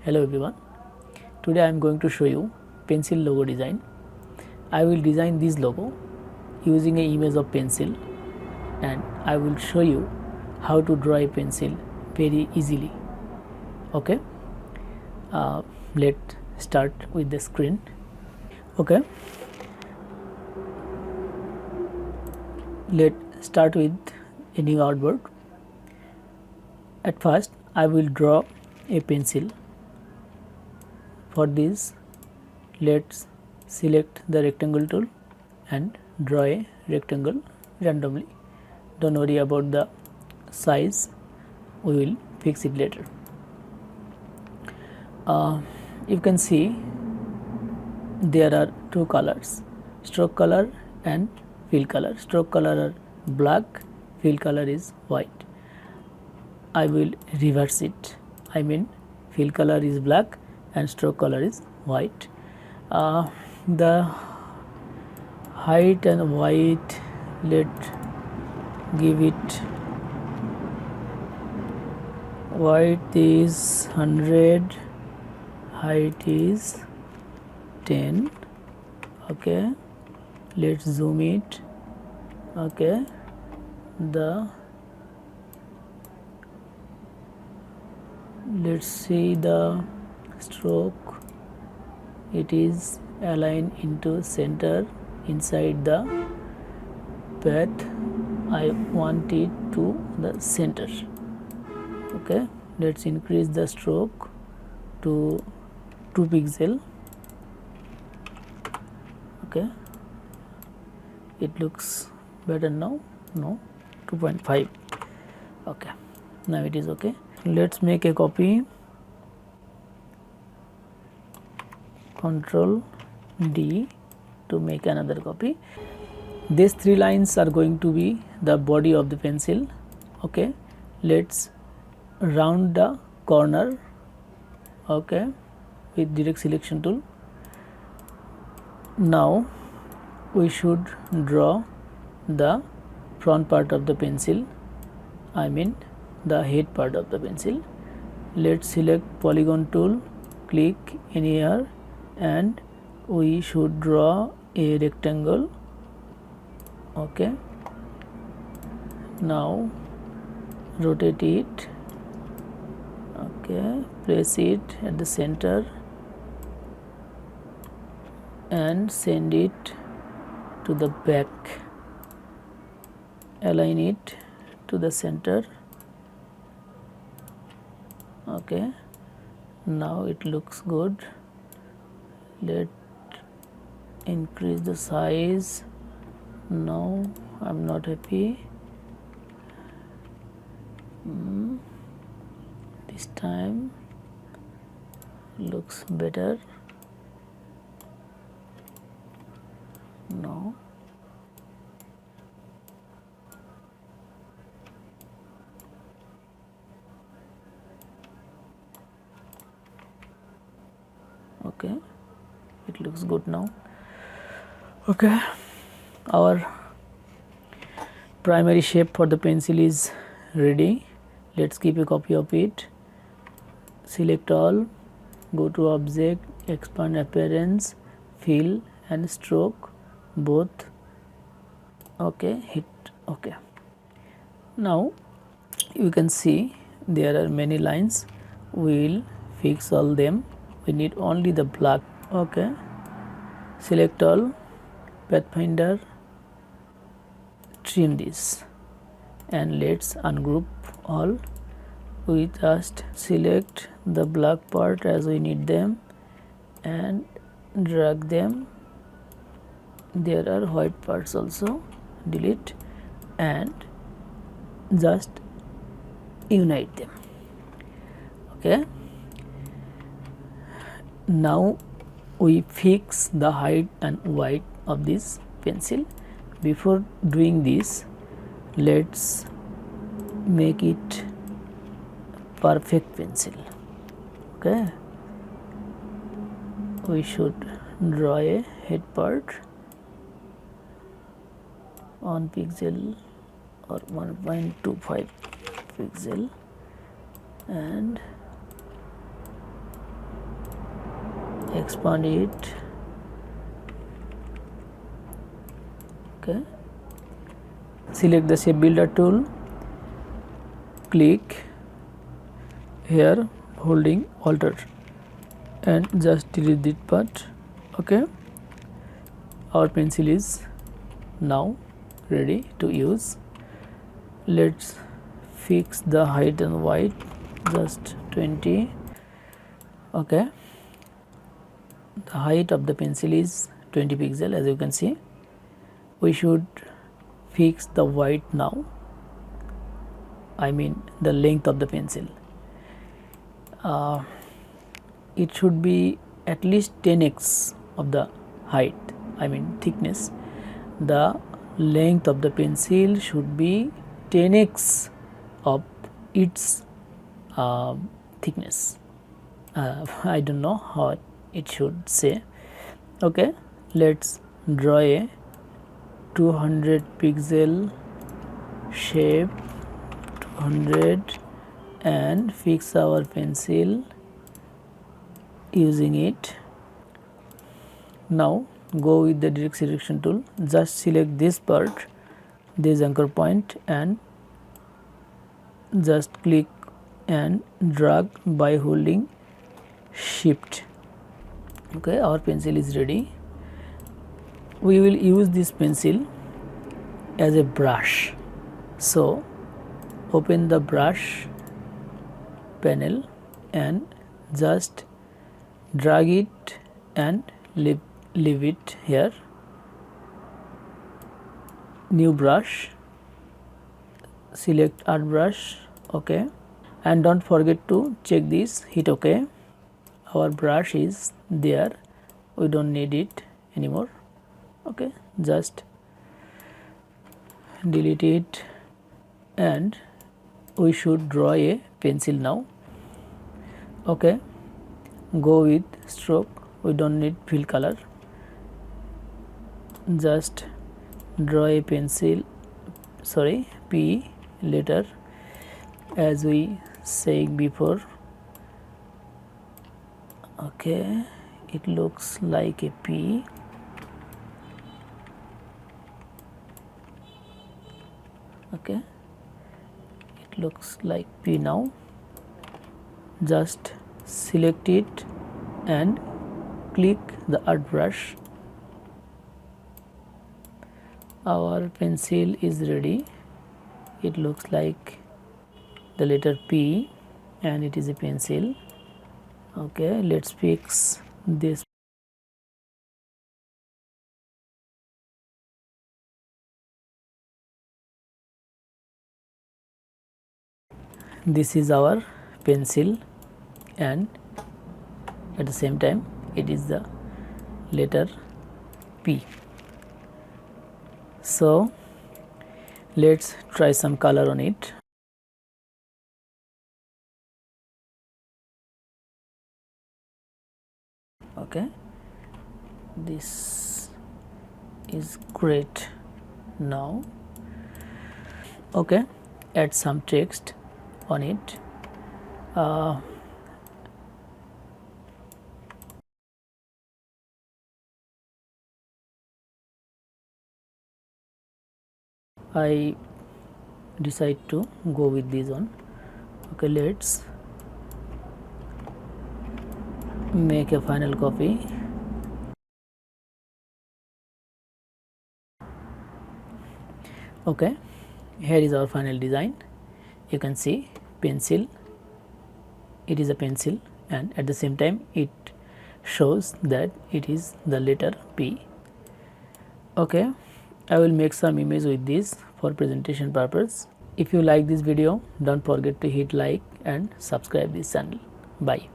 Hello everyone, today I am going to show you pencil logo design. I will design this logo using an image of pencil and I will show you how to draw a pencil very easily. Okay, let's start with the screen. Okay, let's start with a new artboard. At first I will draw a pencil. For this, let's select the rectangle tool and draw a rectangle randomly. Don't worry about the size, we will fix it later. You can see there are two colors, stroke color and fill color. Stroke color are black, fill color is white. I will reverse it. I mean fill color is black and stroke color is white. The height and weight, let's give it, weight is 100, height is 10. Okay, let's zoom it. Okay, let's see the stroke, it is aligned into center inside the path. I want it to the center. Okay, let's increase the stroke to 2 pixel. Okay, it looks better now. No, 2.5. okay, now it is okay. Let's make a copy. Control D to make another copy. These 3 lines are going to be the body of the pencil. Okay, let's round the corner. Okay, with direct selection tool. Now we should draw the front part of the pencil, I mean the head part of the pencil. Let's select polygon tool, click anywhere, and we should draw a rectangle. Okay, now rotate it. Okay, place it at the center and send it to the back. Align it to the center. Okay, now it looks good. Let's increase the size. No, I'm not happy. This time looks better. No, okay, it looks good now. Okay, our primary shape for the pencil is ready. Let's keep a copy of it. Select all, go to object, expand appearance, fill and stroke both. Okay, hit okay. Now you can see there are many lines. We'll fix all them. We need only the black. Okay, select all, pathfinder, trim this and let's ungroup all. We just select the black part as we need them and drag them. There are white parts also, delete and just unite them. Okay, now we fix the height and weight of this pencil. Before doing this, let's make it perfect pencil. Okay, we should draw a head part, 1 pixel or 1.25 pixel and expand it. Okay, select the shape builder tool, click here holding Alt and just delete this part. Okay, our pencil is now ready to use. Let's fix the height and width, just 20. Okay, the height of the pencil is 20 pixel. As you can see, we should fix the width now, I mean the length of the pencil. It should be at least 10x of the height, I mean thickness. The length of the pencil should be 10x of its thickness. I don't know how it should say. Okay, let's draw a 200 pixel shape, 200, and fix our pencil using it. Now go with the direct selection tool, just select this part, this anchor point, and just click and drag by holding shift. Okay, our pencil is ready. We will use this pencil as a brush, so open the brush panel and just drag it and leave it here. New brush, select art brush. Okay, and don't forget to check this, hit OK. Our brush is there, we don't need it anymore. Okay, just delete it and we should draw a pencil now. Okay, go with stroke, we don't need fill color. Just draw a pencil, sorry, P letter, as we said before. Okay, it looks like a P. Okay, it looks like P now. Just select it and click the art brush. Our pencil is ready. It looks like the letter P and it is a pencil. Okay, let's fix this. This is our pencil and at the same time it is the letter P. So let's try some color on it. Okay, this is great now. Okay, add some text on it. I decide to go with this one. Okay, let's make a final copy. Okay, here is our final design. You can see pencil, it is a pencil, and at the same time it shows that it is the letter P. Okay, I will make some image with this for presentation purpose. If you like this video, don't forget to hit like and subscribe this channel. Bye.